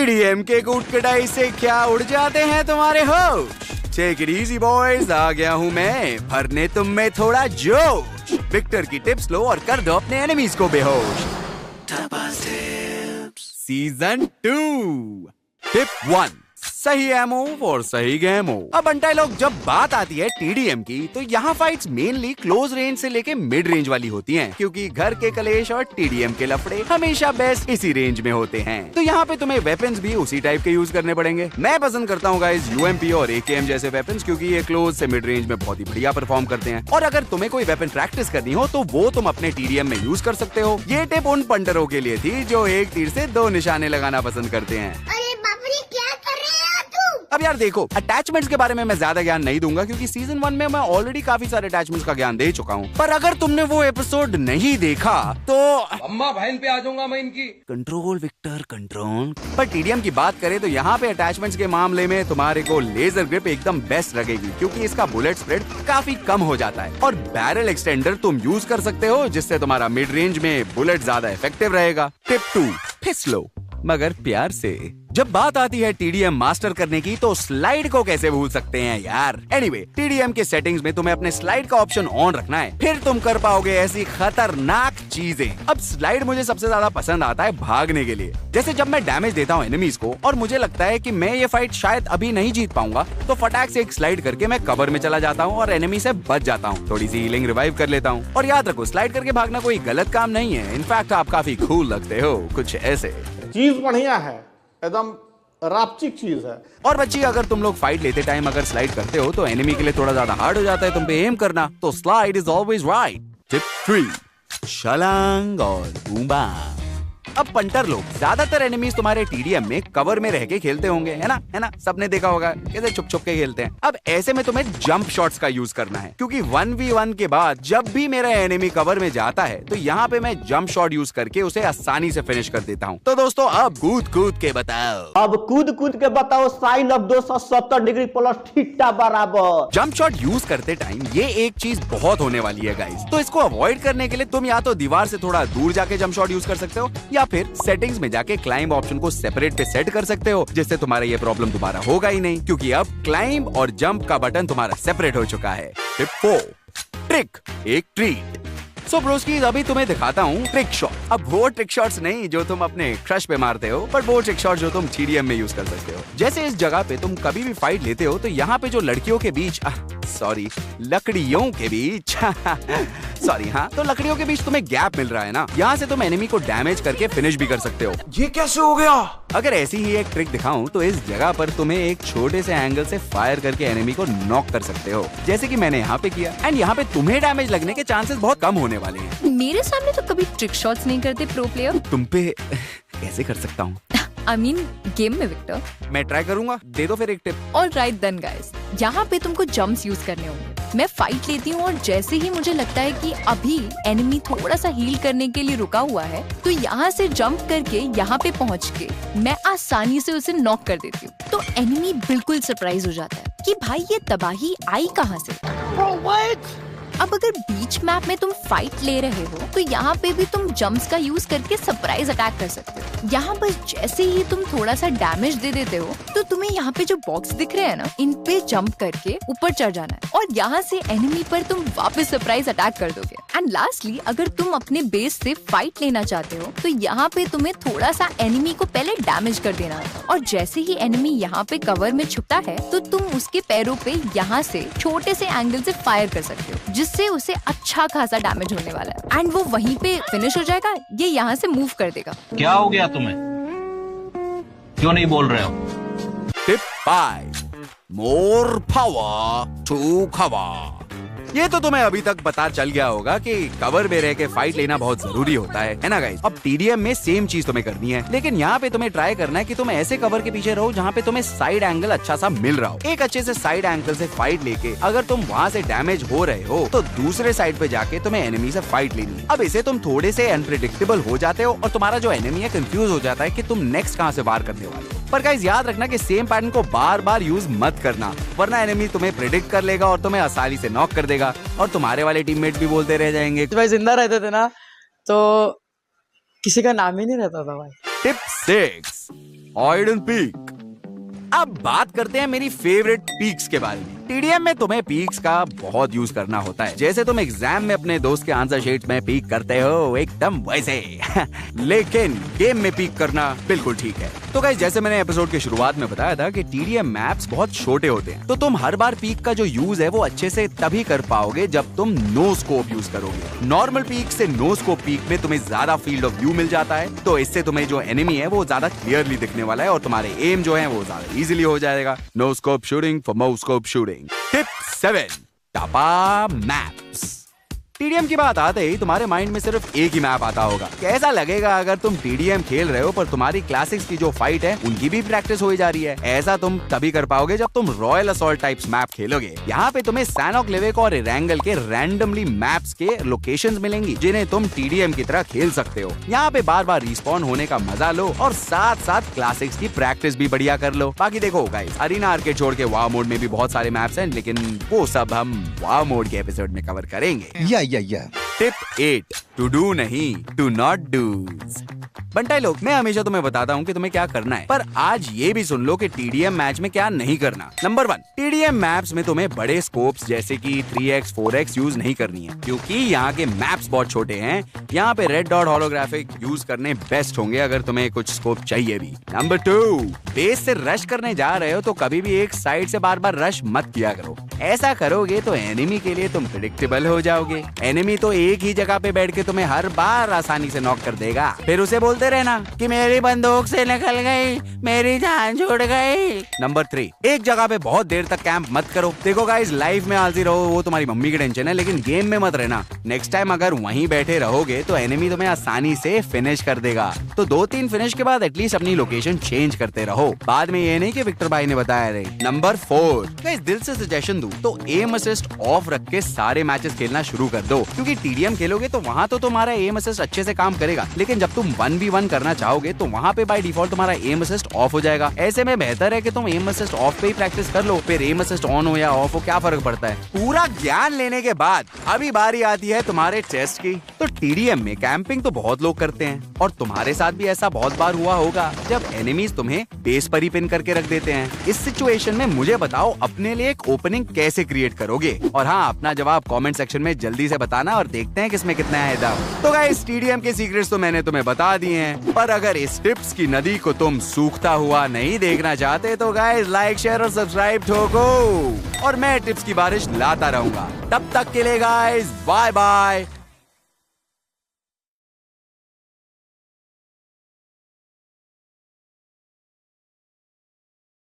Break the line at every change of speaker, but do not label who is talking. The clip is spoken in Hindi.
टीडीएम के कूट कटाई से क्या उड़ जाते हैं तुम्हारे होश? टेक इट इजी बॉयज, आ गया हूँ मैं भरने तुम में थोड़ा जोश। विक्टर की टिप्स लो और कर दो अपने एनिमीज को बेहोश। सीजन 2 टिप 1, सही एमो और सही गेमो। अब बंटाई लोग, जब बात आती है टीडीएम की तो यहाँ फाइट्स मेनली क्लोज रेंज से लेके मिड रेंज वाली होती हैं, क्योंकि घर के कलेश और टीडीएम के लफड़े हमेशा बेस्ट इसी रेंज में होते हैं। तो यहाँ पे तुम्हें वेपन्स भी उसी टाइप के यूज करने पड़ेंगे। मैं पसंद करता हूँ गाइस यूएमपी और एकेएम जैसे वेपन्स, क्योंकि ये क्लोज से मिड रेंज में बहुत ही बढ़िया परफॉर्म करते हैं। और अगर तुम्हें कोई वेपन प्रैक्टिस करनी हो तो वो तुम अपने टीडीएम में यूज कर सकते हो। ये टिप उन पंटरों के लिए थी जो एक तीर से 2 निशाने लगाना पसंद करते हैं। अब यार देखो, अटैचमेंट्स के बारे में मैं ज्यादा ज्ञान नहीं दूंगा, क्योंकि सीजन 1 में मैं ऑलरेडी काफी सारे अटैचमेंट्स का ज्ञान दे चुका हूँ। पर अगर तुमने वो एपिसोड नहीं देखा तो
अम्मा बहन पे आ जाऊंगा मैं इनकी।
Control victor control. पर टीडीएम की बात करें तो यहाँ पे अटैचमेंट्स के मामले में तुम्हारे को लेजर ग्रिप एकदम बेस्ट लगेगी, क्योंकि इसका बुलेट स्प्रेड काफी कम हो जाता है। और बैरल एक्सटेंडर तुम यूज कर सकते हो, जिससे तुम्हारा मिड रेंज में बुलेट ज्यादा इफेक्टिव रहेगा। टिप 2, फिसलो मगर प्यार से। जब बात आती है टीडीएम मास्टर करने की तो स्लाइड को कैसे भूल सकते हैं यार। एनीवे, टीडीएम के सेटिंग्स में तुम्हें अपने स्लाइड का ऑप्शन ऑन रखना है, फिर तुम कर पाओगे ऐसी खतरनाक चीजें। अब स्लाइड मुझे सबसे ज्यादा पसंद आता है भागने के लिए। जैसे जब मैं डैमेज देता हूँ एनिमीज को और मुझे लगता है कि मैं ये फाइट शायद अभी नहीं जीत पाऊंगा, तो फटाक से एक स्लाइड करके मैं कवर में चला जाता हूँ और एनिमी से बच जाता हूँ। थोड़ी सी हीलिंग रिवाइव कर लेता हूँ। और याद रखो, स्लाइड करके भागना कोई गलत काम नहीं है। इनफैक्ट आप काफी कूल लगते हो, कुछ ऐसे।
चीज बढ़िया है, एकदम रापचिक चीज है।
और बच्ची, अगर तुम लोग फाइट लेते टाइम अगर स्लाइड करते हो तो एनिमी के लिए थोड़ा ज्यादा हार्ड हो जाता है तुम पे एम करना, तो slide is always right. Tip 3, छलांग और बूम। अब पंटर लोग, ज्यादातर एनिमीज तुम्हारे टीडीएम में कवर में रह के खेलते होंगे, है ना? सबने देखा होगा कैसे छुप छुप के खेलते हैं। अब ऐसे में तुम्हें जंप शॉट्स का यूज करना है, क्योंकि 1v1 के बाद जब भी मेरा एनिमी कवर में जाता है तो यहाँ पे मैं जंप शॉट यूज करके उसे आसानी से फिनिश कर देता हूँ। तो दोस्तों, अब कूद कूद के बताओ।
अब कूद के बताओ sine of 270 degree plus theta बराबर।
जंप शॉट यूज करते टाइम ये एक चीज बहुत होने वाली है गाइस, तो इसको अवॉइड करने के लिए तुम या तो दीवार से थोड़ा दूर जाके जंप शॉट यूज कर सकते हो, या फिर सेटिंग्स में जाके क्लाइंब ऑप्शन को सेपरेट पे सेट कर सकते हो, जिससे तुम्हारा ये प्रॉब्लम दोबारा होगा ही नहीं, क्योंकि अब क्लाइंब और जंप का बटन तुम्हारा सेपरेट हो चुका है। टिप 4, ट्रिक एक ट्रीट। सो ब्रोस्कीज, अभी तुम्हें दिखाता हूँ ट्रिक शॉट। अब वो ट्रिक शॉट्स नहीं जो तुम अपने क्रश पे मारते हो, पर वो ट्रिक शॉट जो तुम टीडीएम में यूज कर सकते हो। जैसे इस जगह पे तुम कभी भी फाइट लेते हो तो यहाँ पे जो लड़कियों के बीच लकड़ियों के बीच सॉरी हाँ, तो लकड़ियों के बीच तुम्हें गैप मिल रहा है ना, यहाँ से तुम एनिमी को डैमेज करके फिनिश भी कर सकते हो।
ये कैसे हो गया?
अगर ऐसी ही एक ट्रिक दिखाऊं तो इस जगह पर तुम्हें एक छोटे से एंगल से फायर करके एनिमी को नॉक कर सकते हो, जैसे कि मैंने यहाँ पे किया। एंड यहाँ पे तुम्हें डैमेज लगने के चांसेस बहुत कम होने वाले हैं।
मेरे सामने तो कभी ट्रिक शॉट्स नहीं करते प्रो प्लेयर।
तुम पे कैसे कर सकता हूँ?
I mean, गेम में विक्टर।
मैं ट्राई करूंगा, दे दो फिर एक टिप।
ऑलराइट देन गाइस, यहाँ पे तुमको जंप्स यूज करने होंगे। मैं फाइट लेती हूँ और जैसे ही मुझे लगता है कि अभी एनिमी थोड़ा सा हील करने के लिए रुका हुआ है, तो यहाँ से जंप करके यहाँ पे पहुँच के मैं आसानी से उसे नॉक कर देती हूँ। तो एनिमी बिल्कुल सरप्राइज हो जाता है कि भाई ये तबाही आई कहाँ से। अब अगर बीच मैप में तुम फाइट ले रहे हो तो यहाँ पे भी तुम जंप्स का यूज करके सरप्राइज अटैक कर सकते हो। यहाँ बस जैसे ही तुम थोड़ा सा डैमेज दे देते हो तो तुम्हें यहाँ पे जो बॉक्स दिख रहे हैं ना, इन पे जंप करके ऊपर चढ़ जाना है और यहाँ से एनिमी पर तुम वापस सरप्राइज अटैक कर दोगे। एंड लास्टली, अगर तुम अपने बेस से फाइट लेना चाहते हो तो यहाँ पे तुम्हें थोड़ा सा एनिमी को पहले डैमेज कर देना है, और जैसे ही एनिमी यहाँ पे कवर में छुपता है तो तुम उसके पैरों पे यहाँ से छोटे से एंगल से फायर कर सकते हो, जिससे उसे अच्छा खासा डैमेज होने वाला है एंड वो वहीं पे फिनिश हो जाएगा। ये यहाँ से मूव कर देगा।
क्या हो गया तुम्हें? क्यों नहीं बोल रहे हो?
Tip 5, more power to cover. ये तो तुम्हें अभी तक पता चल गया होगा कि कवर में रह के फाइट लेना बहुत जरूरी होता है ना गाइस। अब टीडीएम में सेम चीज तुम्हें करनी है, लेकिन यहाँ पे तुम्हें ट्राई करना है कि तुम ऐसे कवर के पीछे रहो जहाँ पे तुम्हें साइड एंगल अच्छा सा मिल रहा हो। एक अच्छे से साइड एंगल से फाइट लेके अगर तुम वहाँ से डैमेज हो रहे हो तो दूसरे साइड पे जाके तुम्हें एनिमी से फाइट लेनी है। अब इसे तुम थोड़े से अनप्रिडिक्टेबल हो जाते हो और तुम्हारा जो एनिमी है कंफ्यूज हो जाता है कि तुम नेक्स्ट कहाँ से वार करने वाले हो। पर गाइस याद रखना कि सेम पैटर्न को बार बार यूज मत करना, वरना एनिमी तुम्हें प्रेडिक्ट कर लेगा और तुम्हें आसानी से नॉक कर देगा और तुम्हारे वाले टीममेट भी बोलते रह जाएंगे।
भाई जिंदा रहते थे ना तो किसी का नाम ही नहीं रहता था भाई।
Tip 6, hidden peak. अब बात करते हैं मेरी फेवरेट पीक्स के बारे में। टीडीएम में तुम्हें पीक्स का बहुत यूज करना होता है, जैसे तुम एग्जाम में अपने दोस्त के आंसर शीट में पीक करते हो, एकदम वैसे। लेकिन गेम में पीक करना बिल्कुल ठीक है। तो गाइस, जैसे मैंने एपिसोड के शुरुआत में बताया था कि टीडीएम मैप्स बहुत छोटे होते हैं, तो तुम हर बार पीक का जो यूज है वो अच्छे से तभी कर पाओगे जब तुम नो स्कोप यूज करोगे। नॉर्मल पीक से नो स्कोप पीक में तुम्हें ज्यादा फील्ड ऑफ व्यू मिल जाता है, तो इससे तुम्हें जो एनिमी है वो ज्यादा क्लियरली दिखने वाला है और तुम्हारे एम जो है वो ज्यादा इजीली हो जाएगा। No scope shooting for more scope shooting. Tip 7, टापा मैप्स। टीडीएम की बात आते ही तुम्हारे माइंड में सिर्फ एक ही मैप आता होगा। कैसा लगेगा अगर तुम टीडीएम खेल रहे हो पर तुम्हारी क्लासिक्स की जो फाइट है उनकी भी प्रैक्टिस हो जा रही है। ऐसा तुम तभी कर पाओगे जब तुम रॉयल असॉल्ट टाइप्स मैप खेलोगे। यहाँ पे तुम्हें सैनॉक लेवेक और इरेंगल के रैंडमली मैप्स के लोकेशंस मिलेंगी जिन्हें तुम टीडीएम की तरह खेल सकते हो। यहाँ पे बार बार रिस्पॉन होने का मजा लो और साथ साथ क्लासिक्स की प्रैक्टिस भी बढ़िया कर लो। बाकी देखो गाइस, अरीना आर्केड छोड़ के वाव मोड में भी बहुत सारे मैप्स हैं, लेकिन वो सब हम वाव मोड के एपिसोड में कवर करेंगे। टिप 8, टू डू नहीं, टू नॉट डूज। बंटाई लोग, मैं हमेशा तुम्हें बताता हूँ कि तुम्हें क्या करना है, पर आज ये भी सुन लो कि टीडीएम मैच में क्या नहीं करना। नंबर 1, टीडीएम मैप्स में तुम्हें बड़े स्कोप्स जैसे कि 3x 4x यूज नहीं करनी है, क्योंकि यहाँ के मैप्स बहुत छोटे हैं। यहाँ पे रेड डॉट होलोग्राफिक यूज करने बेस्ट होंगे अगर तुम्हें कुछ स्कोप चाहिए भी। नंबर 2, बेस से रश करने जा रहे हो तो कभी भी एक साइड से बार बार रश मत किया करो। ऐसा करोगे तो एनिमी के लिए तुम प्रेडिक्टेबल हो जाओगे। एनिमी तो एक ही जगह पे बैठ के तुम्हें हर बार आसानी से नॉक कर देगा, फिर उसे बोलते रहना कि मेरी बंदूक से निकल गई, मेरी जान छूट गई। नंबर 3, एक जगह पे बहुत देर तक कैंप मत करो। देखो गाइस, लाइफ में आलसी रहो वो तुम्हारी मम्मी की टेंशन है, लेकिन गेम में मत रहना। नेक्स्ट टाइम अगर वहीं बैठे रहोगे तो एनिमी तुम्हें आसानी से फिनिश कर देगा। तो 2-3 फिनिश के बाद एटलीस्ट अपनी लोकेशन चेंज करते रहो, बाद में ये नहीं कि विक्टर भाई ने बताया रे। नंबर 4, गाइस दिल से सजेशन दूं तो एम असिस्ट ऑफ रख के सारे मैचेस खेलना शुरू कर दो, क्योंकि टीडीएम खेलोगे तो वहाँ तो तुम्हारा एम असिस्ट अच्छे से काम करेगा, लेकिन जब तुम 1v1 करना चाहोगे तो वहाँ पे बाय डिफॉल्ट तुम्हारा एम असिस्ट ऑफ हो जाएगा। ऐसे में बेहतर है कि तुम एम असिस्ट ऑफ पे ही प्रैक्टिस कर लो, फिर एम असिस्ट ऑन हो या ऑफ हो क्या फर्क पड़ता है। पूरा ज्ञान लेने के बाद अभी बारी आती है तुम्हारे टेस्ट की। तो टीडीएम में कैंपिंग तो बहुत लोग करते हैं और तुम्हारे साथ भी ऐसा बहुत बार हुआ होगा जब एनिमीज तुम्हें बेस पर ही पिन करके रख देते हैं। इस सिचुएशन में मुझे बताओ अपने लिए एक ओपनिंग कैसे क्रिएट करोगे, और हाँ, अपना जवाब कमेंट सेक्शन में जल्दी से बताना और देखते हैं किसमें कितना है दम। तो गाइस, टीडीएम के सीक्रेट्स तो मैंने तुम्हें बता दिए हैं, पर अगर इस टिप्स की नदी को तुम सूखता हुआ नहीं देखना चाहते तो गाइस लाइक शेयर और सब्सक्राइब ठोको, और मैं टिप्स की बारिश लाता रहूंगा। तब तक के लिए गाइस बाय बाय।